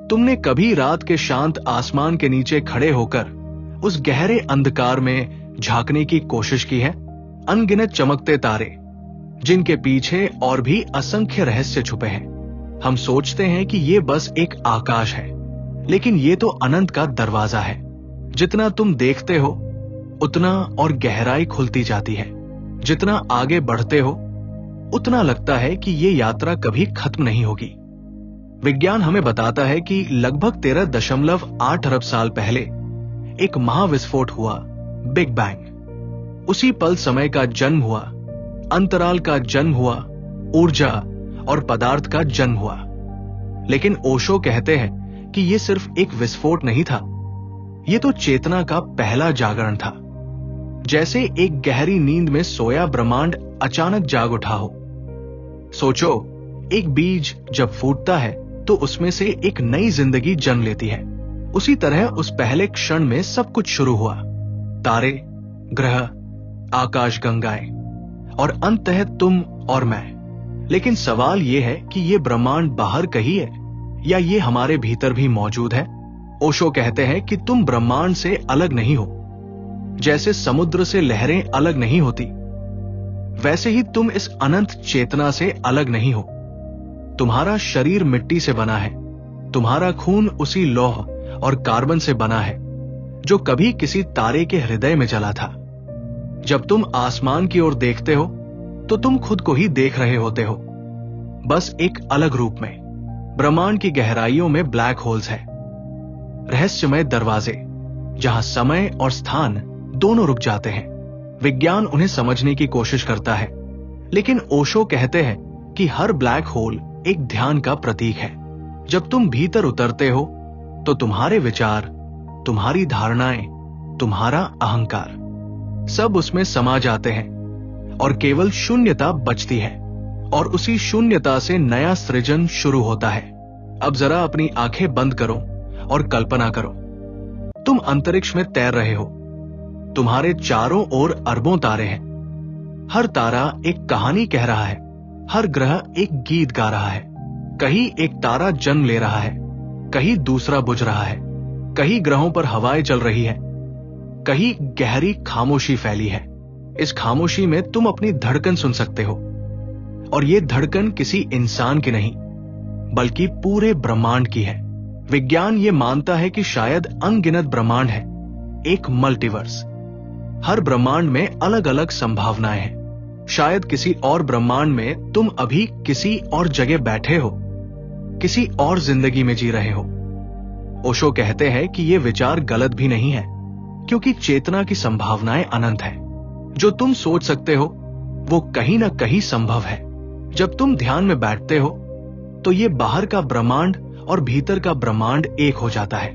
तुमने कभी रात के शांत आसमान के नीचे खड़े होकर उस गहरे अंधकार में झांकने की कोशिश की है? अनगिनत चमकते तारे, जिनके पीछे और भी असंख्य रहस्य छुपे हैं। हम सोचते हैं कि ये बस एक आकाश है, लेकिन ये तो अनंत का दरवाजा है। जितना तुम देखते हो उतना और गहराई खुलती जाती है। जितना आगे बढ़ते हो उतना लगता है कि ये यात्रा कभी खत्म नहीं होगी। विज्ञान हमें बताता है कि लगभग 13.8 अरब साल पहले एक महाविस्फोट हुआ, बिग बैंग। उसी पल समय का जन्म हुआ, अंतराल का जन्म हुआ, ऊर्जा और पदार्थ का जन्म हुआ। लेकिन ओशो कहते हैं कि यह सिर्फ एक विस्फोट नहीं था, यह तो चेतना का पहला जागरण था। जैसे एक गहरी नींद में सोया ब्रह्मांड अचानक जाग उठा हो। सोचो, एक बीज जब फूटता है तो उसमें से एक नई जिंदगी जन्म लेती है। उसी तरह उस पहले क्षण में सब कुछ शुरू हुआ। तारे, ग्रह, आकाश गंगाएं और अंततः तुम और मैं। लेकिन सवाल यह है कि यह ब्रह्मांड बाहर कहीं है या ये हमारे भीतर भी मौजूद है? ओशो कहते हैं कि तुम ब्रह्मांड से अलग नहीं हो। जैसे समुद्र से लहरें अलग नहीं होती, वैसे ही तुम इस अनंत चेतना से अलग नहीं हो। तुम्हारा शरीर मिट्टी से बना है, तुम्हारा खून उसी लौह और कार्बन से बना है जो कभी किसी तारे के हृदय में जला था। जब तुम आसमान की ओर देखते हो तो तुम खुद को ही देख रहे होते हो, बस एक अलग रूप में। ब्रह्मांड की गहराइयों में ब्लैक होल्स है, रहस्यमय दरवाजे जहां समय और स्थान दोनों रुक जाते हैं। विज्ञान उन्हें समझने की कोशिश करता है, लेकिन ओशो कहते हैं कि हर ब्लैक होल एक ध्यान का प्रतीक है। जब तुम भीतर उतरते हो तो तुम्हारे विचार, तुम्हारी धारणाएं, तुम्हारा अहंकार सब उसमें समा जाते हैं और केवल शून्यता बचती है। और उसी शून्यता से नया सृजन शुरू होता है। अब जरा अपनी आंखें बंद करो और कल्पना करो, तुम अंतरिक्ष में तैर रहे हो। तुम्हारे चारों ओर अरबों तारे हैं। हर तारा एक कहानी कह रहा है, हर ग्रह एक गीत गा रहा है। कहीं एक तारा जन्म ले रहा है, कहीं दूसरा बुझ रहा है। कहीं ग्रहों पर हवाएं चल रही है, कहीं गहरी खामोशी फैली है। इस खामोशी में तुम अपनी धड़कन सुन सकते हो, और ये धड़कन किसी इंसान की नहीं बल्कि पूरे ब्रह्मांड की है। विज्ञान ये मानता है कि शायद अनगिनत ब्रह्मांड है, एक मल्टीवर्स। हर ब्रह्मांड में अलग अलग संभावनाएं हैं। शायद किसी और ब्रह्मांड में तुम अभी किसी और जगह बैठे हो, किसी और जिंदगी में जी रहे हो। ओशो कहते हैं कि यह विचार गलत भी नहीं है, क्योंकि चेतना की संभावनाएं अनंत है। जो तुम सोच सकते हो वो कहीं ना कहीं संभव है। जब तुम ध्यान में बैठते हो तो ये बाहर का ब्रह्मांड और भीतर का ब्रह्मांड एक हो जाता है।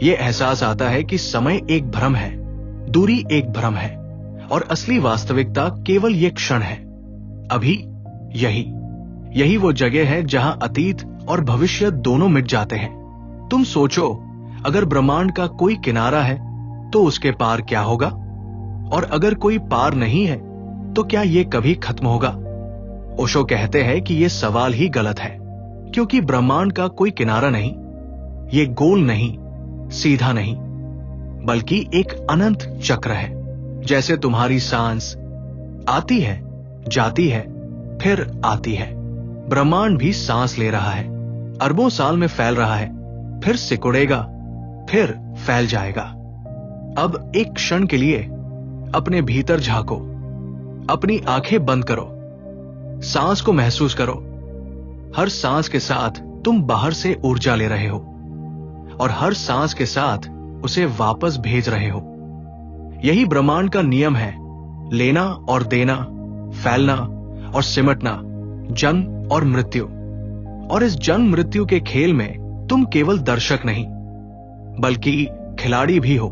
ये एहसास आता है कि समय एक भ्रम है, दूरी एक भ्रम है, और असली वास्तविकता केवल ये क्षण है। अभी यही वो जगह है जहां अतीत और भविष्य दोनों मिट जाते हैं। तुम सोचो, अगर ब्रह्मांड का कोई किनारा है तो उसके पार क्या होगा? और अगर कोई पार नहीं है तो क्या ये कभी खत्म होगा? ओशो कहते हैं कि यह सवाल ही गलत है, क्योंकि ब्रह्मांड का कोई किनारा नहीं, ये गोल नहीं, सीधा नहीं, बल्कि एक अनंत चक्र है। जैसे तुम्हारी सांस आती है, जाती है, फिर आती है, ब्रह्मांड भी सांस ले रहा है, अरबों साल में फैल रहा है, फिर सिकुड़ेगा, फिर फैल जाएगा। अब एक क्षण के लिए अपने भीतर झांको, अपनी आंखें बंद करो, सांस को महसूस करो। हर सांस के साथ तुम बाहर से ऊर्जा ले रहे हो, और हर सांस के साथ उसे वापस भेज रहे हो। यही ब्रह्मांड का नियम है, लेना और देना, फैलना और सिमटना, जन्म और मृत्यु। और इस जन्म मृत्यु के खेल में तुम केवल दर्शक नहीं बल्कि खिलाड़ी भी हो।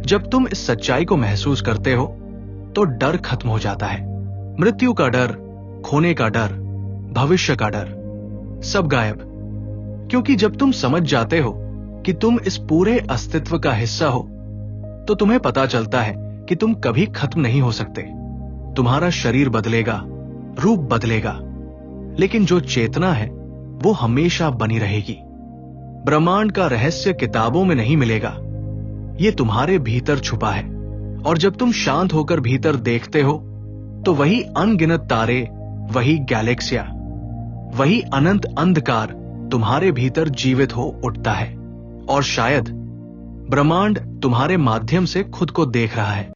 जब तुम इस सच्चाई को महसूस करते हो तो डर खत्म हो जाता है। मृत्यु का डर, खोने का डर, भविष्य का डर, सब गायब। क्योंकि जब तुम समझ जाते हो कि तुम इस पूरे अस्तित्व का हिस्सा हो तो तुम्हें पता चलता है कि तुम कभी खत्म नहीं हो सकते। तुम्हारा शरीर बदलेगा, रूप बदलेगा, लेकिन जो चेतना है वो हमेशा बनी रहेगी। ब्रह्मांड का रहस्य किताबों में नहीं मिलेगा, ये तुम्हारे भीतर छुपा है। और जब तुम शांत होकर भीतर देखते हो तो वही अनगिनत तारे, वही गैलेक्सिया, वही अनंत अंधकार तुम्हारे भीतर जीवित हो उठता है। और शायद ब्रह्मांड तुम्हारे माध्यम से खुद को देख रहा है।